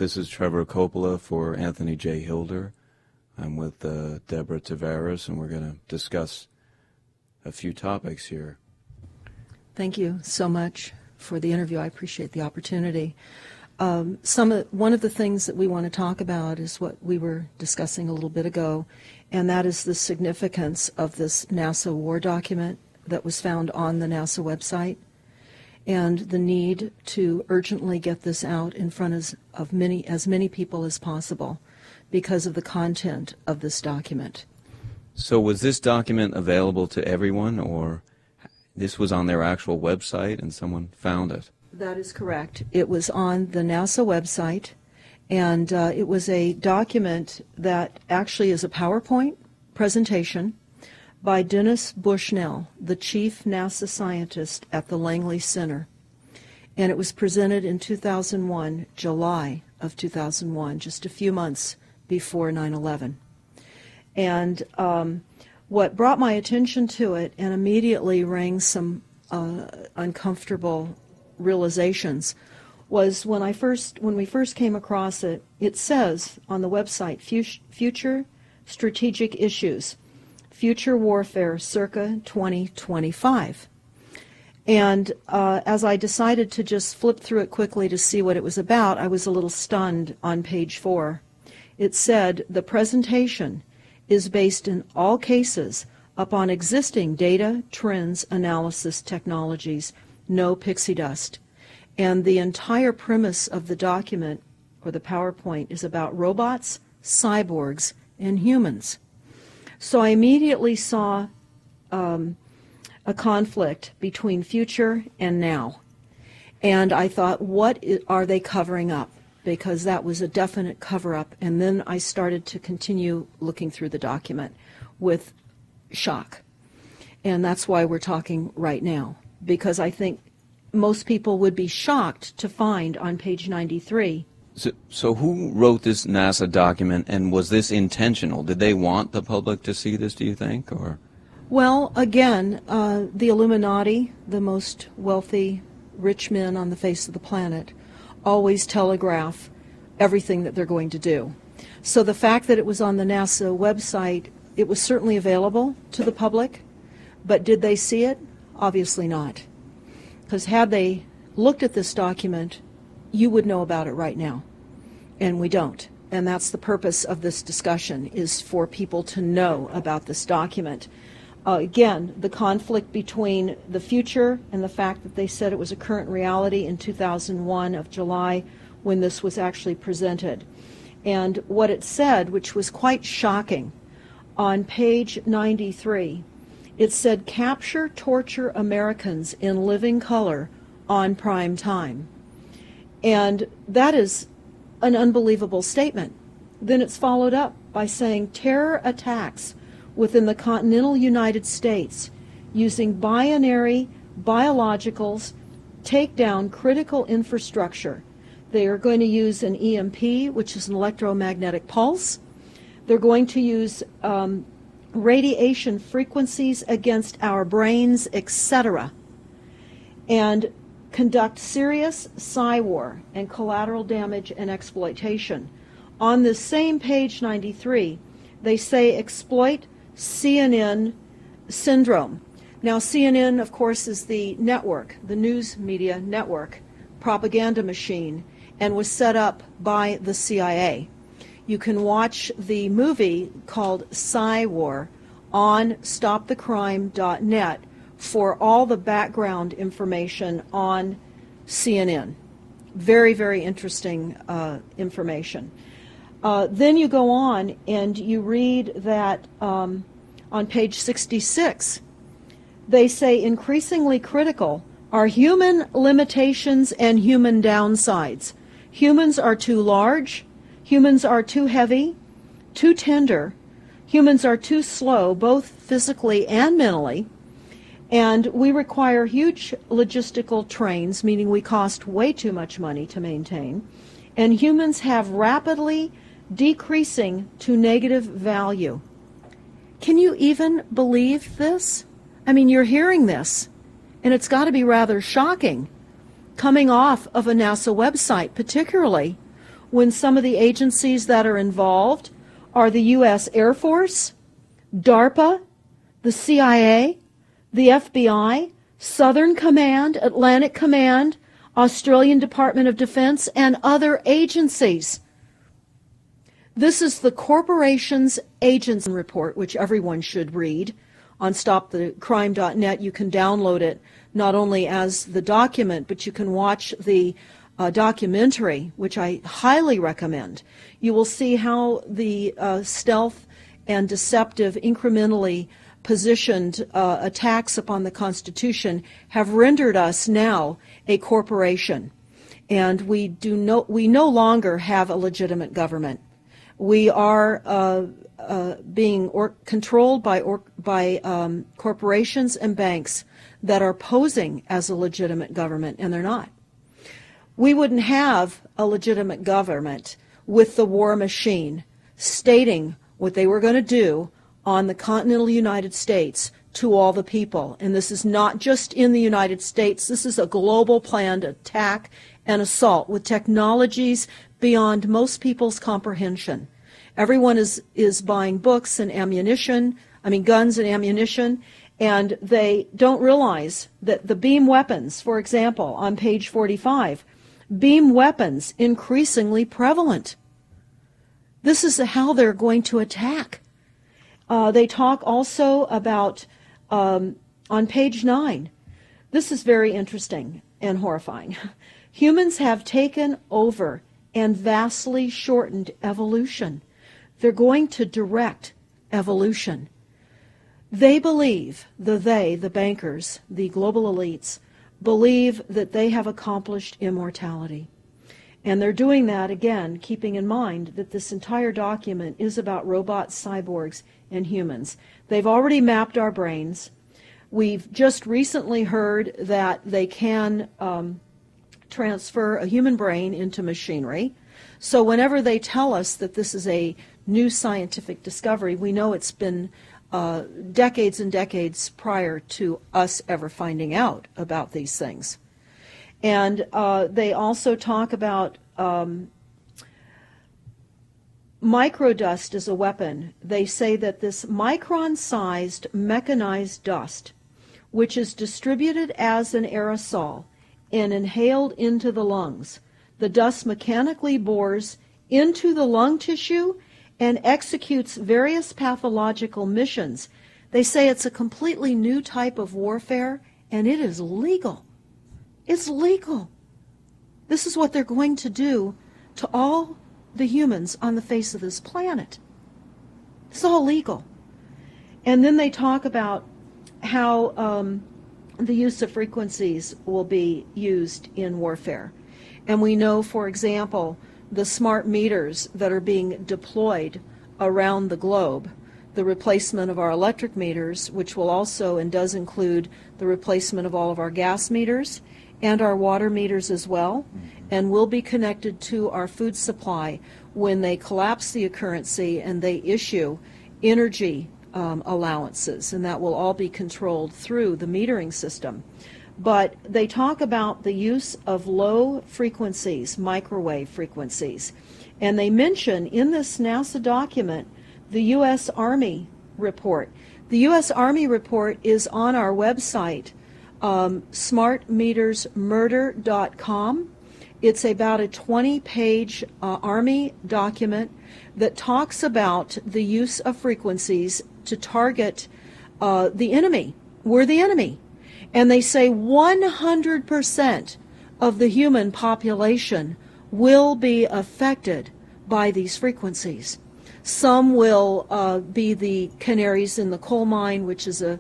This is Trevor Coppola for Anthony J. Hilder. I'm with Deborah Tavares, and we're going to discuss a few topics here. Thank you so much for the interview. I appreciate the opportunity. One of the things that we want to talk about is what we were discussing a little bit ago, and that is the significance of this NASA war document that was found on the NASA website, and the need to urgently get this out in front of as many people as possible because of the content of this document. So was this document available to everyone, or this was on their actual website and someone found it? That is correct. It was on the NASA website, and it was a document that actually is a PowerPoint presentation by Dennis Bushnell, the chief NASA scientist at the Langley Center. And it was presented in 2001, July of 2001, just a few months before 9/11. And what brought my attention to it and immediately rang some uncomfortable realizations was when we first came across it. It says on the website, Future Strategic Issues, Future Warfare circa 2025. And as I decided to just flip through it quickly to see what it was about, I was a little stunned on page 4. It said, the presentation is based in all cases upon existing data, trends, analysis technologies, no pixie dust. And the entire premise of the document, or the PowerPoint, is about robots, cyborgs, and humans. So I immediately saw a conflict between future and now. And I thought, what are they covering up? Because that was a definite cover-up. And then I started to continue looking through the document with shock. And that's why we're talking right now, because I think most people would be shocked to find on page 93. So who wrote this NASA document, and was this intentional? Did they want the public to see this, do you think? Or? Well, again, the Illuminati, the most wealthy, rich men on the face of the planet, always telegraph everything that they're going to do. So the fact that it was on the NASA website, it was certainly available to the public, but did they see it? Obviously not. Because had they looked at this document, you would know about it right now. And we don't. And that's the purpose of this discussion, is for people to know about this document. Again, the conflict between the future and the fact that they said it was a current reality in 2001 of July when this was actually presented. And what it said, which was quite shocking, on page 93, it said, capture, torture Americans in living color on prime time. And that is an unbelievable statement. Then it's followed up by saying terror attacks within the continental United States using binary biologicals take down critical infrastructure. They are going to use an EMP, which is an electromagnetic pulse. They're going to use radiation frequencies against our brains, etc., and conduct serious psy-war and collateral damage and exploitation. On this same page 93, they say exploit CNN syndrome. Now, CNN, of course, is the network, the news media network, propaganda machine, and was set up by the CIA. You can watch the movie called Psy-War on stopthecrime.net for all the background information on CNN. Very, very interesting information. Then you go on and you read that on page 66, they say increasingly critical are human limitations and human downsides. Humans are too large, humans are too heavy, too tender, humans are too slow, both physically and mentally, and we require huge logistical trains, meaning we cost way too much money to maintain, and humans have rapidly decreasing to negative value. Can you even believe this? I mean, you're hearing this, and it's got to be rather shocking coming off of a NASA website, particularly when some of the agencies that are involved are the U.S. Air Force, DARPA, the CIA, the FBI, Southern Command, Atlantic Command, Australian Department of Defense, and other agencies. This is the Corporations Agents Report, which everyone should read. On stopthecrime.net, you can download it not only as the document, but you can watch the documentary, which I highly recommend. You will see how the stealth and deceptive, incrementally positioned attacks upon the Constitution have rendered us now a corporation, and we no longer have a legitimate government. We are being controlled by corporations and banks that are posing as a legitimate government, and they're not. We wouldn't have a legitimate government with the war machine stating what they were going to do on the continental United States to all the people. And this is not just in the United States. This is a global planned attack and assault with technologies beyond most people's comprehension. Everyone is buying books and ammunition, guns and ammunition, and they don't realize that the beam weapons, for example, on page 45, beam weapons increasingly prevalent. This is how they're going to attack. They talk also about, on page 9, this is very interesting and horrifying. Humans have taken over and vastly shortened evolution. They're going to direct evolution. They believe, the bankers, the global elites, believe that they have accomplished immortality. And they're doing that, again, keeping in mind that this entire document is about robots, cyborgs, and humans. They've already mapped our brains. We've just recently heard that they can transfer a human brain into machinery. So whenever they tell us that this is a new scientific discovery, we know it's been decades and decades prior to us ever finding out about these things. And they also talk about microdust as a weapon. They say that this micron-sized mechanized dust, which is distributed as an aerosol and inhaled into the lungs, the dust mechanically bores into the lung tissue and executes various pathological missions. They say it's a completely new type of warfare, and it is legal. It's legal. This is what they're going to do to all the humans on the face of this planet. It's all legal. And then they talk about how the use of frequencies will be used in warfare. And we know, for example, the smart meters that are being deployed around the globe, the replacement of our electric meters, which will also and does include the replacement of all of our gas meters and our water meters as well, and will be connected to our food supply when they collapse the currency and they issue energy allowances, and that will all be controlled through the metering system. But they talk about the use of low frequencies, microwave frequencies, and they mention in this NASA document the U.S. Army report. The U.S. Army report is on our website, smartmetersmurder.com. It's about a 20-page Army document that talks about the use of frequencies to target the enemy. We're the enemy. And they say 100% of the human population will be affected by these frequencies. Some will be the canaries in the coal mine, which is a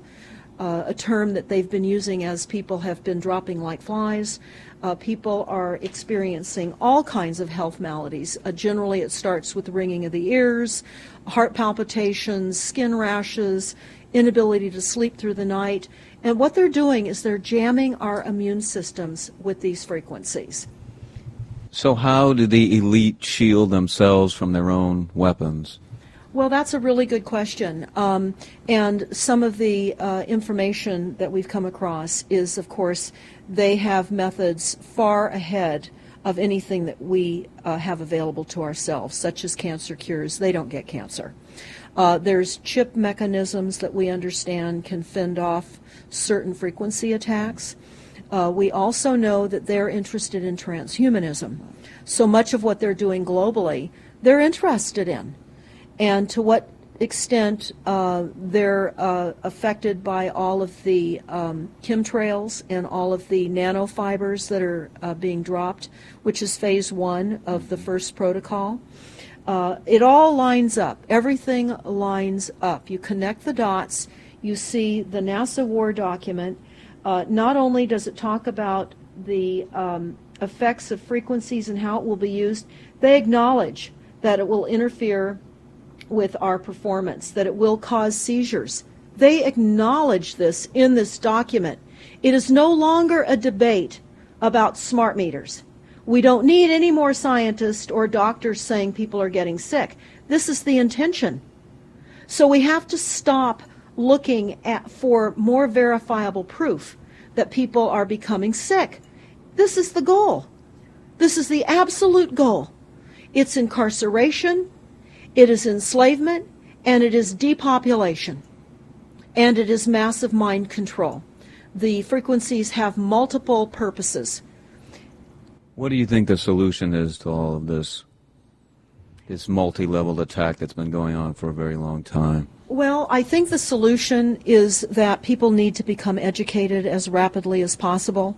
term that they've been using as people have been dropping like flies. People are experiencing all kinds of health maladies. Generally, it starts with the ringing of the ears, heart palpitations, skin rashes, inability to sleep through the night. And what they're doing is they're jamming our immune systems with these frequencies. So how do the elite shield themselves from their own weapons? Well, that's a really good question. And some of the information that we've come across is, of course, they have methods far ahead of anything that we have available to ourselves, such as cancer cures. They don't get cancer. There's chip mechanisms that we understand can fend off certain frequency attacks. We also know that they're interested in transhumanism. So much of what they're doing globally, they're interested in. And to what extent they're affected by all of the chemtrails and all of the nanofibers that are being dropped, which is phase 1 of the first protocol. It all lines up. Everything lines up. You connect the dots. You see the NASA war document. Not only does it talk about the effects of frequencies and how it will be used, they acknowledge that it will interfere with our performance, that it will cause seizures. They acknowledge this in this document. It is no longer a debate about smart meters. We don't need any more scientists or doctors saying people are getting sick. This is the intention. So we have to stop looking for more verifiable proof that people are becoming sick. This is the goal. This is the absolute goal. It's incarceration, it is enslavement, and it is depopulation. And it is massive mind control. The frequencies have multiple purposes. What do you think the solution is to all of this multi-level attack that's been going on for a very long time? Well, I think the solution is that people need to become educated as rapidly as possible.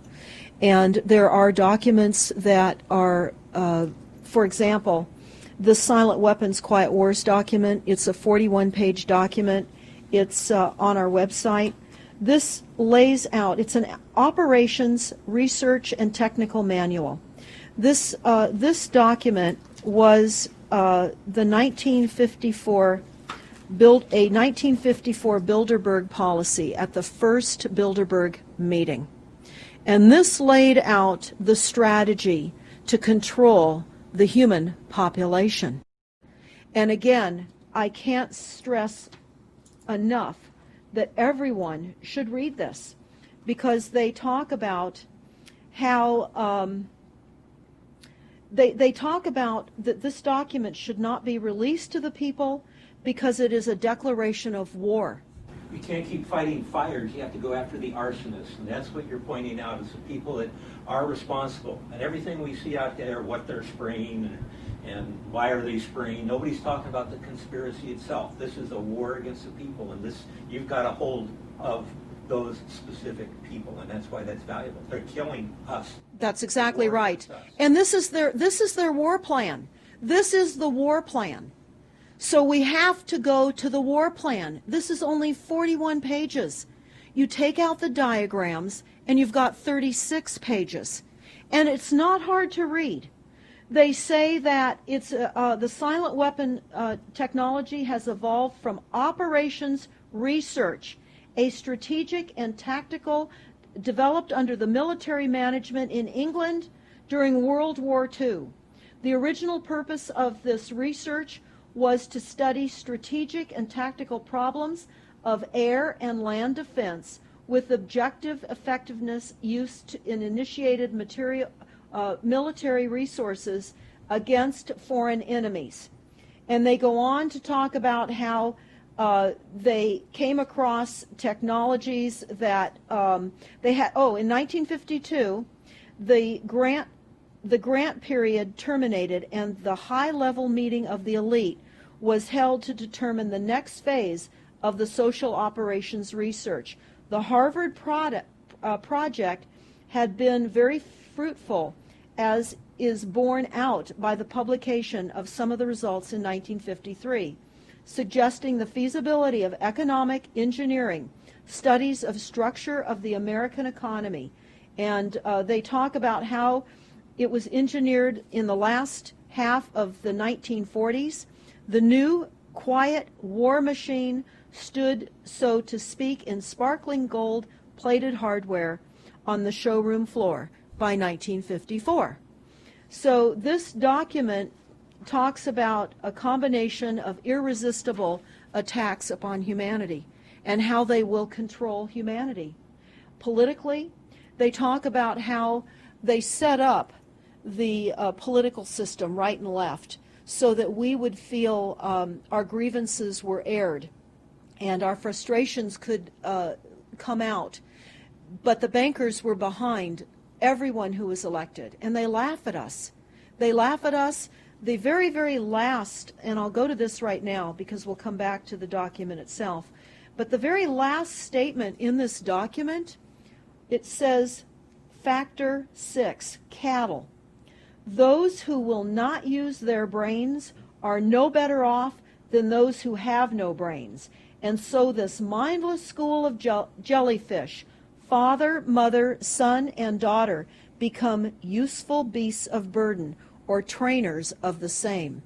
And there are documents that are, for example, the Silent Weapons Quiet Wars document. It's a 41-page document. It's on our website. This lays out, it's an operations, research, and technical manual. This document was the 1954 Bilderberg policy at the first Bilderberg meeting. And this laid out the strategy to control the human population. And again, I can't stress enough that everyone should read this, because they talk about how they talk about that this document should not be released to the people because it is a declaration of war. You can't keep fighting fires. You have to go after the arsonists, and that's what you're pointing out, is the people that are responsible. And everything we see out there, what they're spraying and why are they spraying, nobody's talking about the conspiracy itself. This is a war against the people, and this, you've got a hold of those specific people, and that's why that's valuable. They're killing us. That's exactly right. And this is their war plan. This is the war plan. So we have to go to the war plan. This is only 41 pages. You take out the diagrams and you've got 36 pages. And it's not hard to read. They say that it's the silent weapon technology has evolved from operations research, a strategic and tactical developed under the military management in England during World War II. The original purpose of this research was to study strategic and tactical problems of air and land defense with objective effectiveness used in initiated military resources against foreign enemies. And they go on to talk about how they came across technologies that they had. Oh, in 1952, the grant period terminated, and the high-level meeting of the elite was held to determine the next phase of the social operations research. The Harvard project had been very fruitful, as is borne out by the publication of some of the results in 1953, suggesting the feasibility of economic engineering, studies of structure of the American economy. And they talk about how it was engineered in the last half of the 1940s. The new quiet war machine stood, so to speak, in sparkling gold-plated hardware on the showroom floor by 1954. So this document talks about a combination of irresistible attacks upon humanity and how they will control humanity. Politically, they talk about how they set up the political system, right and left, so that we would feel our grievances were aired and our frustrations could come out. But the bankers were behind everyone who was elected, and they laugh at us. They laugh at us. The very, very last, and I'll go to this right now because we'll come back to the document itself, but the very last statement in this document, it says, Factor 6, cattle. Those who will not use their brains are no better off than those who have no brains. And so this mindless school of jellyfish, father, mother, son, and daughter, become useful beasts of burden, or trainers of the same.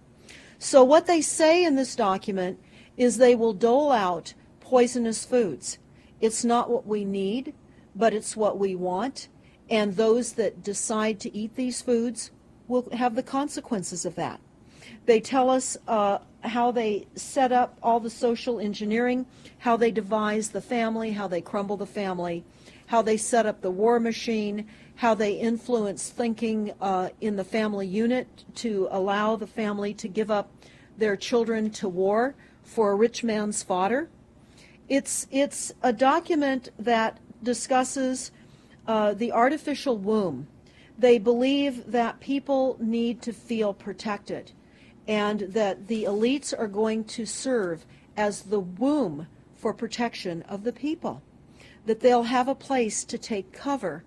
So what they say in this document is they will dole out poisonous foods. It's not what we need, but it's what we want, and those that decide to eat these foods will have the consequences of that. They tell us how they set up all the social engineering, how they devise the family, how they crumble the family, how they set up the war machine, how they influence thinking in the family unit to allow the family to give up their children to war for a rich man's fodder. It's a document that discusses the artificial womb. They believe that people need to feel protected and that the elites are going to serve as the womb for protection of the people, that they'll have a place to take cover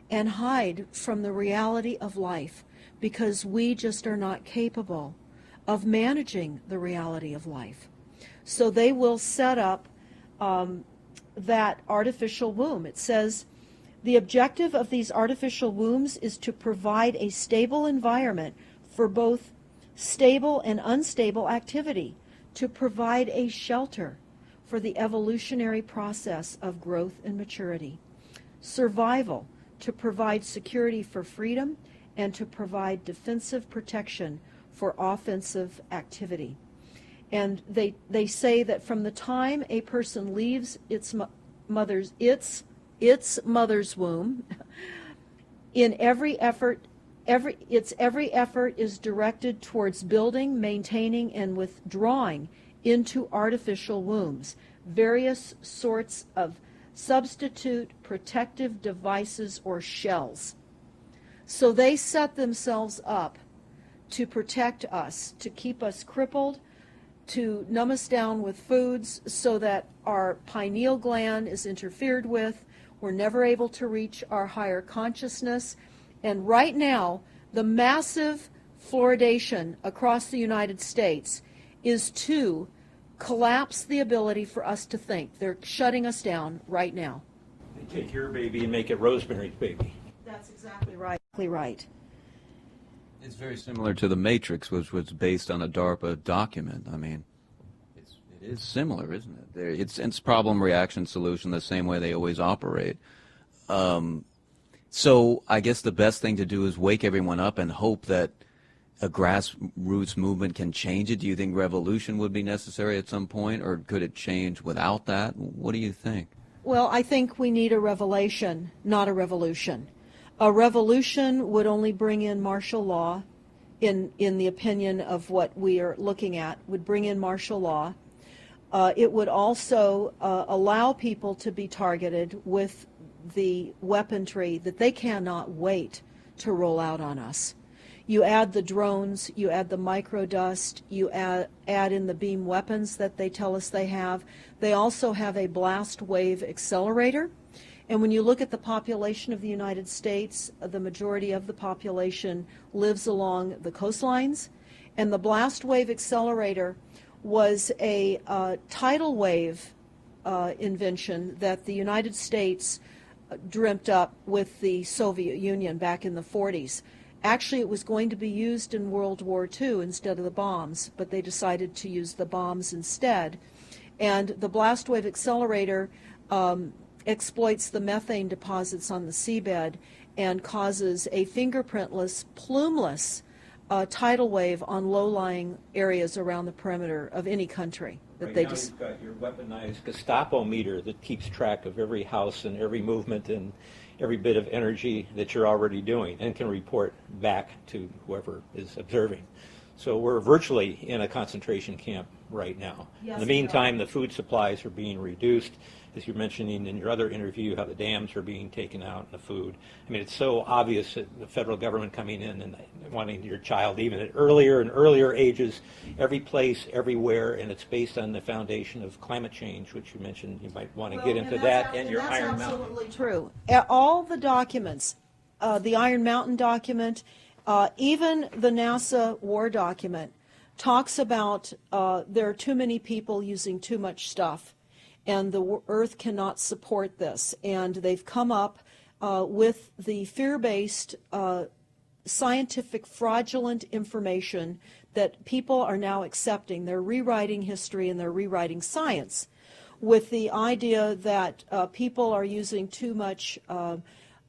and hide from the reality of life because we just are not capable of managing the reality of life. So they will set up that artificial womb. It says, the objective of these artificial wombs is to provide a stable environment for both stable and unstable activity, to provide a shelter for the evolutionary process of growth and maturity, survival, to provide security for freedom, and to provide defensive protection for offensive activity. And they say that from the time a person leaves its mother's womb, in every effort is directed towards building, maintaining, and withdrawing into artificial wombs various sorts of substitute protective devices or shells. So they set themselves up to protect us, to keep us crippled, to numb us down with foods so that our pineal gland is interfered with. We're never able to reach our higher consciousness. And right now, the massive fluoridation across the United States is to collapse the ability for us to think. They're shutting us down right now. They take your baby and make it Rosemary's Baby. That's exactly right. Right. It's very similar to the Matrix, which was based on a DARPA document. I mean, it is similar, isn't it? It's problem, reaction, solution, the same way they always operate. So I guess the best thing to do is wake everyone up and hope that a grassroots movement can change it. Do you think revolution would be necessary at some point, or could it change without that? What do you think? Well, I think we need a revelation, not a revolution. A revolution would only bring in martial law, in the opinion of what we are looking at, would bring in martial law. It would also allow people to be targeted with the weaponry that they cannot wait to roll out on us. You add the drones, you add the microdust, you add in the beam weapons that they tell us they have. They also have a blast wave accelerator. And when you look at the population of the United States, the majority of the population lives along the coastlines. And the blast wave accelerator was a tidal wave invention that the United States dreamt up with the Soviet Union back in the 40s. Actually, it was going to be used in World War II instead of the bombs, but they decided to use the bombs instead. And the blast wave accelerator exploits the methane deposits on the seabed and causes a fingerprintless, plumeless tidal wave on low-lying areas around the perimeter of any country that right they now just. You've got your weaponized Gestapo meter that keeps track of every house and every movement and every bit of energy that you're already doing and can report back to whoever is observing. So we're virtually in a concentration camp right now. Yes, in the meantime, the food supplies are being reduced. As you're mentioning in your other interview, how the dams are being taken out and the food. I mean, it's so obvious that the federal government coming in and wanting your child even at earlier and earlier ages, every place, everywhere, and it's based on the foundation of climate change, which you mentioned. You might want to get into that and your Iron Mountain. That's absolutely true. All the documents, the Iron Mountain document, even the NASA war document, talks about there are too many people using too much stuff, and the Earth cannot support this. And they've come up with the fear-based, scientific, fraudulent information that people are now accepting. They're rewriting history and they're rewriting science with the idea that people are using too much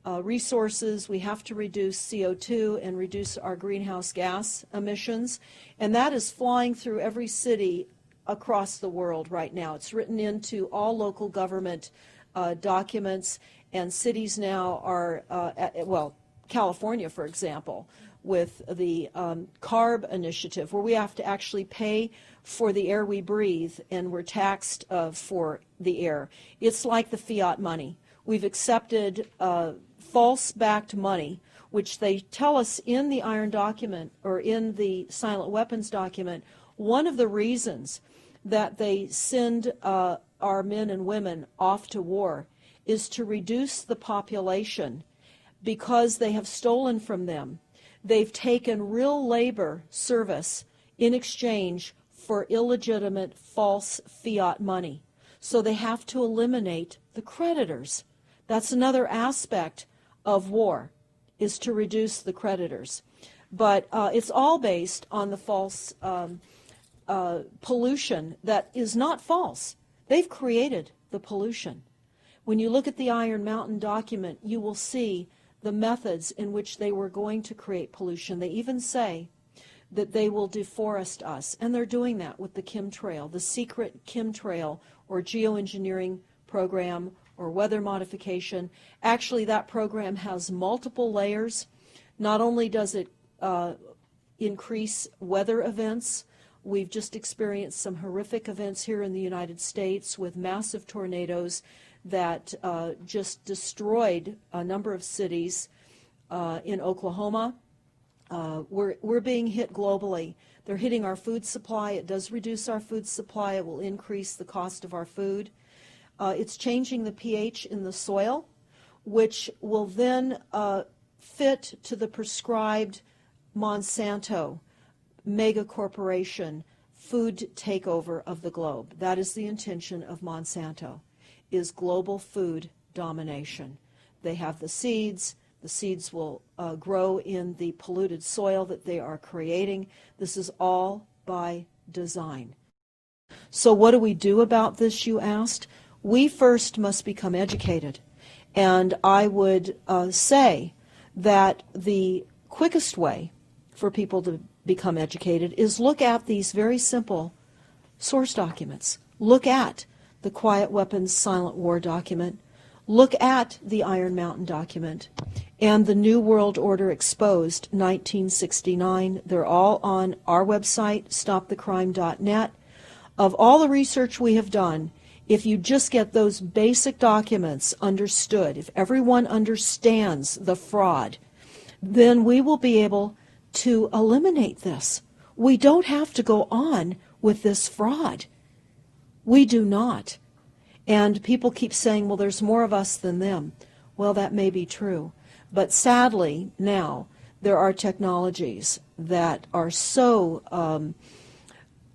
resources. We have to reduce CO2 and reduce our greenhouse gas emissions. And that is flying through every city across the world right now. It's written into all local government documents, and cities now are, well, California, for example, with the CARB initiative, where we have to actually pay for the air we breathe, and we're taxed for the air. It's like the fiat money. We've accepted false-backed money, which they tell us in the Iron document, or in the Silent Weapons document, one of the reasons that they send our men and women off to war is to reduce the population because they have stolen from them. They've taken real labor service in exchange for illegitimate false fiat money. So they have to eliminate the creditors. That's another aspect of war, is to reduce the creditors. But it's all based on the false pollution that is not false. They've created the pollution. When you look at the Iron Mountain document, you will see the methods in which they were going to create pollution. They even say that they will deforest us, and they're doing that with the chemtrail, the secret chemtrail or geoengineering program or weather modification. Actually, that program has multiple layers. Not only does it increase weather events, we've just experienced some horrific events here in the United States with massive tornadoes that just destroyed a number of cities in Oklahoma. We're being hit globally. They're hitting our food supply. It does reduce our food supply. It will increase the cost of our food. It's changing the pH in the soil, which will then fit to the prescribed Monsanto mega corporation food takeover of the globe. That is the intention of Monsanto, is global food domination. They have the seeds. The seeds will grow in the polluted soil that they are creating. This is all by design. So what do we do about this, you asked? We first must become educated. And I would say that the quickest way for people to become educated is look at these very simple source documents. Look at the Quiet Weapons Silent War document. Look at the Iron Mountain document and the New World Order Exposed 1969. They're all on our website, stopthecrime.net. Of all the research we have done, if you just get those basic documents understood, if everyone understands the fraud, then we will be able to eliminate this. We don't have to go on with this fraud. We do not. And people keep saying, well, there's more of us than them. Well, that may be true. But sadly, now, there are technologies that are so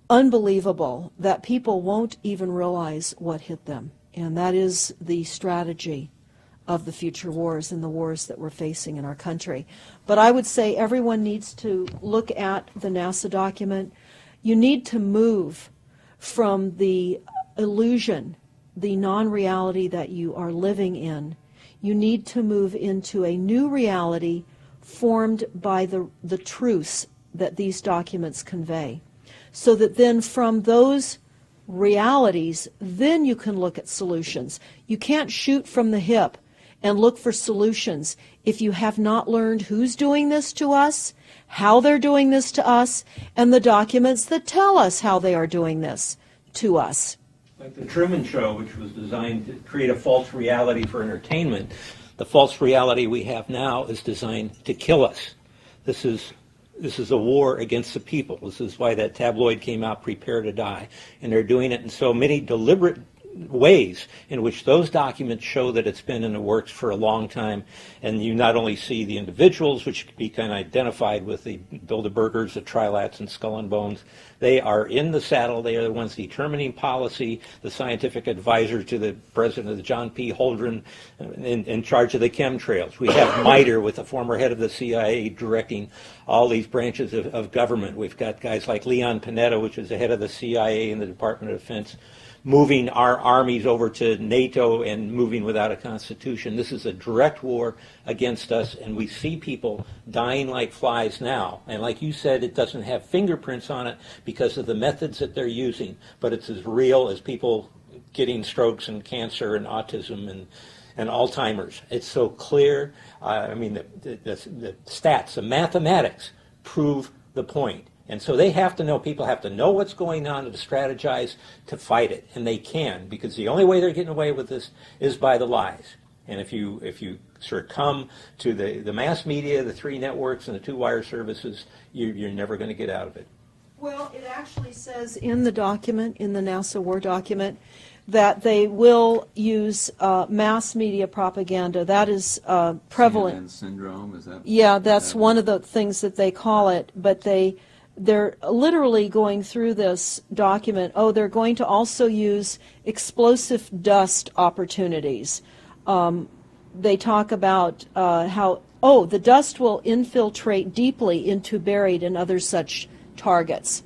unbelievable that people won't even realize what hit them. And that is the strategy of the future wars and the wars that we're facing in our country. But I would say everyone needs to look at the NASA document. You need to move from the illusion, the non-reality that you are living in. You need to move into a new reality formed by the truths that these documents convey. So that then from those realities, then you can look at solutions. You can't shoot from the hip and look for solutions. If you have not learned who's doing this to us, how they're doing this to us, and the documents that tell us how they are doing this to us. Like the Truman Show, which was designed to create a false reality for entertainment, the false reality we have now is designed to kill us. This is a war against the people. This is why that tabloid came out, Prepare to Die. And they're doing it in so many deliberate ways in which those documents show that it's been in the works for a long time. And you not only see the individuals, which can be kind of identified with the Bilderbergers, the Trilats, and Skull and Bones. They are in the saddle. They are the ones determining policy, the scientific advisor to the president of the John P. Holdren in charge of the chemtrails. We have MITRE with the former head of the CIA directing all these branches of government. We've got guys like Leon Panetta, which is the head of the CIA and the Department of Defense, moving our armies over to NATO and moving without a constitution. This is a direct war against us, and we see people dying like flies now. And like you said, it doesn't have fingerprints on it because of the methods that they're using, but it's as real as people getting strokes and cancer and autism and Alzheimer's. It's so clear. I mean, the stats, the mathematics prove the point. And so they have to know, people have to know what's going on to strategize to fight it. And they can, because the only way they're getting away with this is by the lies. And if you succumb to the mass media, the three networks, and the two wire services, you're never going to get out of it. Well, it actually says in the document, in the NASA War document, that they will use mass media propaganda. That is prevalent. CNN syndrome, is that? Yeah, that's one of the things that they call it. But they're literally going through this document. Oh, they're going to also use explosive dust opportunities. They talk about how, the dust will infiltrate deeply into buried and other such targets.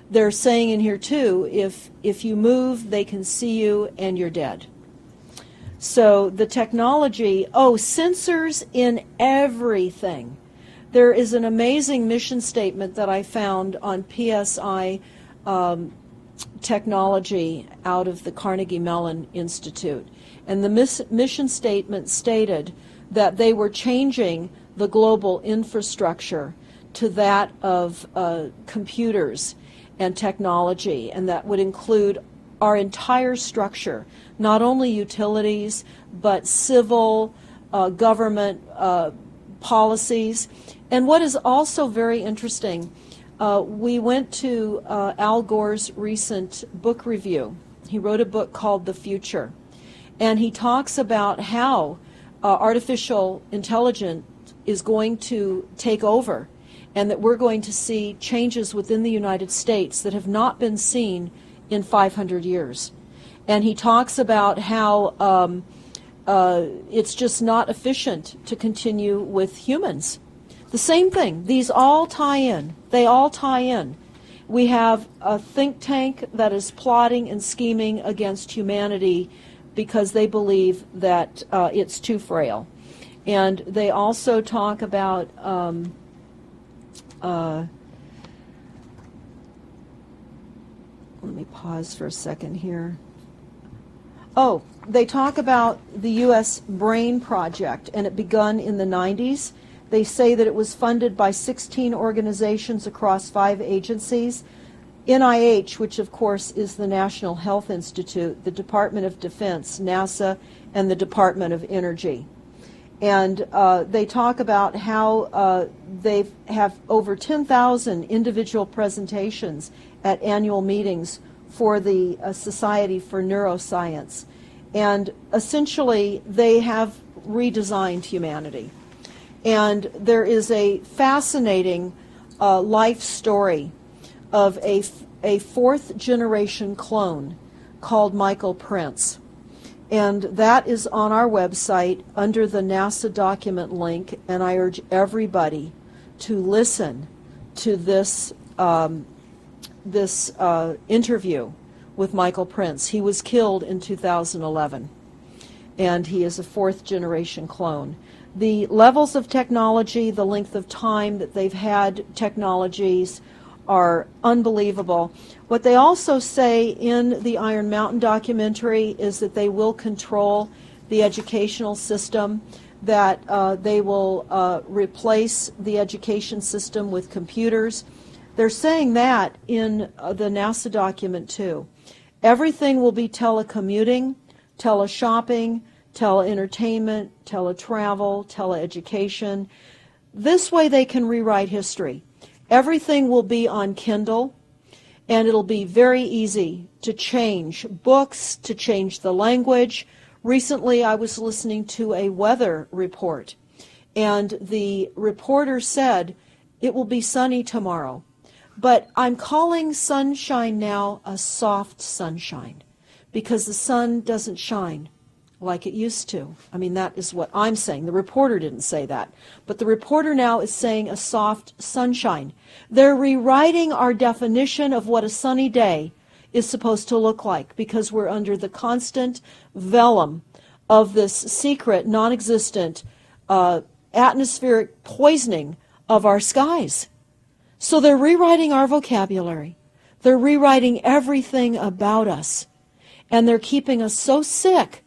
They're saying in here, too, if you move, they can see you and you're dead. So the technology, sensors in everything. There is an amazing mission statement that I found on PSI technology out of the Carnegie Mellon Institute. And the mission statement stated that they were changing the global infrastructure to that of computers and technology, and that would include our entire structure, not only utilities, but civil, government policies. And what is also very interesting, we went to Al Gore's recent book review. He wrote a book called The Future, and he talks about how artificial intelligence is going to take over, and that we're going to see changes within the United States that have not been seen in 500 years. And he talks about how it's just not efficient to continue with humans. The same thing. These all tie in. They all tie in. We have a think tank that is plotting and scheming against humanity because they believe that it's too frail. And they also talk about let me pause for a second here. They talk about the U.S. Brain Project, and it begun in the 90s. They say that it was funded by 16 organizations across 5 agencies. NIH, which of course is the National Health Institute, the Department of Defense, NASA, and the Department of Energy. And they talk about how they have over 10,000 individual presentations at annual meetings for the Society for Neuroscience. And essentially, they have redesigned humanity. And there is a fascinating life story of a 4th generation clone called Michael Prince. And that is on our website under the NASA document link, and I urge everybody to listen to this interview with Michael Prince. He was killed in 2011, and he is a 4th generation clone. The levels of technology, the length of time that they've had technologies are unbelievable. What they also say in the Iron Mountain documentary is that they will control the educational system, that they will replace the education system with computers. They're saying that in the NASA document too. Everything will be telecommuting, teleshopping, teleentertainment, teletravel, teleeducation. This way they can rewrite history. Everything will be on Kindle, and it'll be very easy to change books, to change the language. Recently I was listening to a weather report, and the reporter said it will be sunny tomorrow. But I'm calling sunshine now a soft sunshine, because the sun doesn't shine like it used to. I mean, that is what I'm saying. The reporter didn't say that. But the reporter now is saying a soft sunshine. They're rewriting our definition of what a sunny day is supposed to look like, because we're under the constant vellum of this secret, non-existent atmospheric poisoning of our skies. So they're rewriting our vocabulary. They're rewriting everything about us. And they're keeping us so sick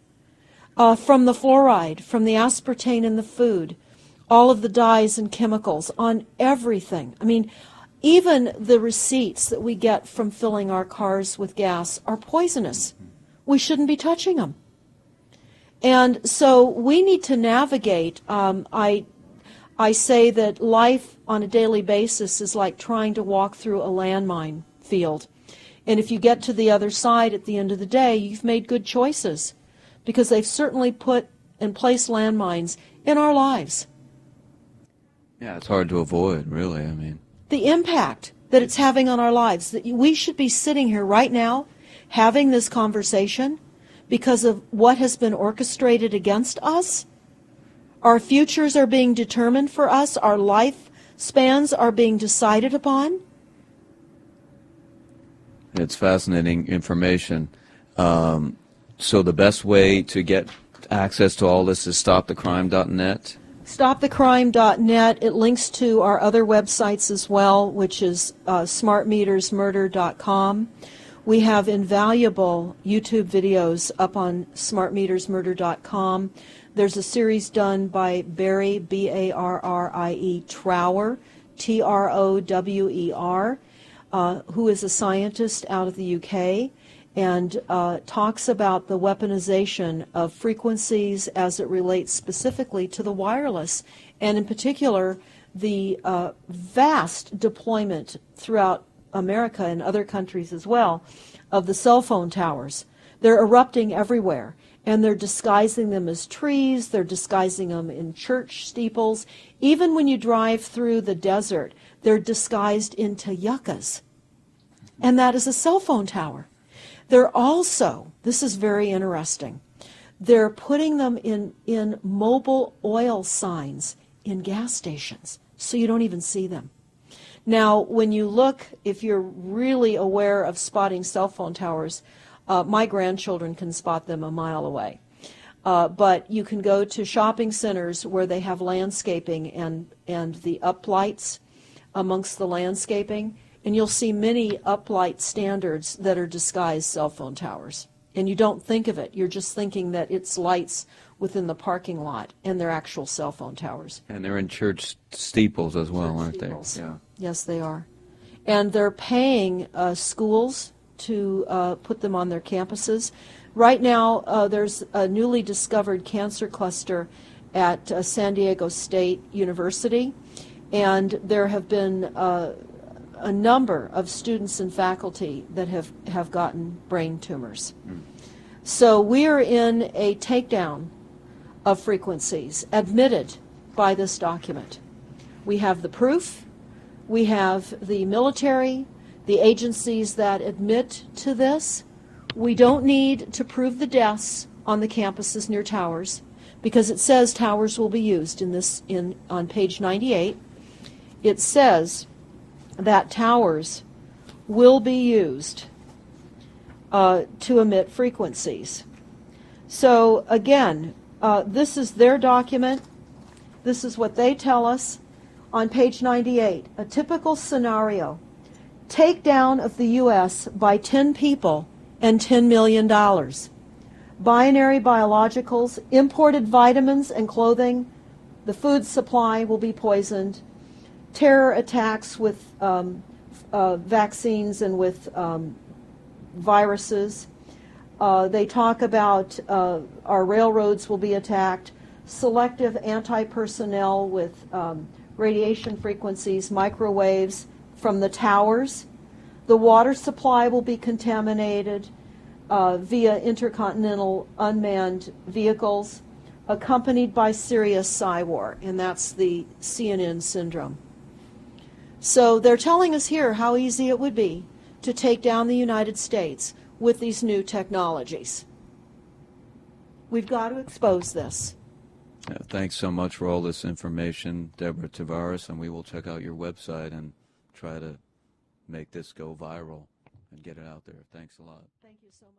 from the fluoride, from the aspartame in the food, all of the dyes and chemicals on everything. I mean, even the receipts that we get from filling our cars with gas are poisonous. We shouldn't be touching them. And so we need to navigate. I say that life on a daily basis is like trying to walk through a landmine field. And if you get to the other side at the end of the day, you've made good choices, because they've certainly put and placed landmines in our lives. Yeah, it's hard to avoid, really. I mean, the impact that it's having on our lives, that we should be sitting here right now having this conversation because of what has been orchestrated against us. Our futures are being determined for us. Our lifespans are being decided upon. It's fascinating information. So the best way to get access to all this is stopthecrime.net? Stopthecrime.net. It links to our other websites as well, which is smartmetersmurder.com. We have invaluable YouTube videos up on smartmetersmurder.com. There's a series done by Barry, B-A-R-R-I-E, Trower, T-R-O-W-E-R, who is a scientist out of the UK, and talks about the weaponization of frequencies as it relates specifically to the wireless, and in particular the vast deployment throughout America and other countries as well of the cell phone towers. They're erupting everywhere, and they're disguising them as trees, they're disguising them in church steeples. Even when you drive through the desert, they're disguised into yuccas, and that is a cell phone tower. They're also, this is very interesting, they're putting them in mobile oil signs in gas stations, so you don't even see them. Now, when you look, if you're really aware of spotting cell phone towers, my grandchildren can spot them a mile away. But you can go to shopping centers where they have landscaping and the uplights amongst the landscaping, and you'll see many uplight standards that are disguised cell phone towers. And you don't think of it. You're just thinking that it's lights within the parking lot, and they're actual cell phone towers. And they're in church steeples as well, aren't they? Yeah. Yes, they are. And they're paying schools to put them on their campuses. Right now, there's a newly discovered cancer cluster at San Diego State University, and there have been a number of students and faculty that have gotten brain tumors. So we are in a takedown of frequencies admitted by this document. We have the proof, we have the military, the agencies that admit to this. We don't need to prove the deaths on the campuses near towers, because it says towers will be used on page 98. It says that towers will be used to emit frequencies. So again, this is their document. This is what they tell us on page 98. A typical scenario: takedown of the U.S. by 10 people and $10 million. binary biologicals, imported vitamins and clothing, the food supply will be poisoned, terror attacks with vaccines and with viruses. They talk about our railroads will be attacked, selective anti-personnel with radiation frequencies, microwaves from the towers. The water supply will be contaminated via intercontinental unmanned vehicles, accompanied by serious psywar, and that's the CNN syndrome. So they're telling us here how easy it would be to take down the United States with these new technologies. We've got to expose this. Thanks so much for all this information, Deborah Tavares, and we will check out your website and try to make this go viral and get it out there. Thanks a lot. Thank you so much.